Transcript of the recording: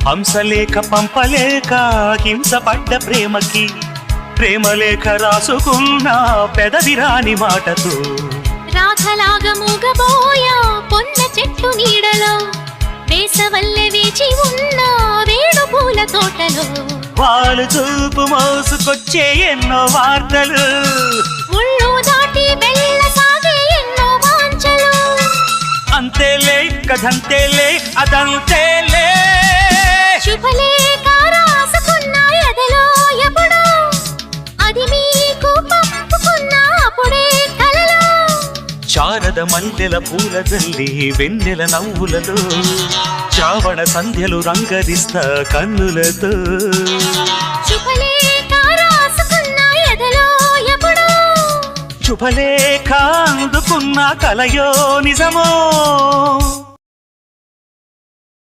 హంసలేక పంపలేక హింసపడ్డ ప్రేమకి ప్రేమలేఖ రాసుకున్న పెదవిరాని మాటతో రాధలాగా మూగబోయా పొన్న చెట్టు నీడలో వేసవల్లె వేచి ఉన్న వేడు పూల తోటలో వాళ్ళు చూపు మోసుకొచ్చే ఎన్నో వార్తలు ఉళ్ళు దాటి వెళ్ళసాగే ఎన్నో వాంఛలు అంతేలే కథంతేలే అదంతేలే శుభలేఖ రాసుకున్న ఎదలో ఎప్పుడో అది మీకు పంపుకున్న అప్పుడే కలలో శారద మల్లెల పూల జల్లి వెన్నెల నవ్వులలో శ్రావణ సంధ్యలు రంగరిస్తా కన్నులతో శుభలేఖ రాసుకున్న ఎదలో ఎప్పుడో శుభలేఖ అందుకున్న కలయో నిజమో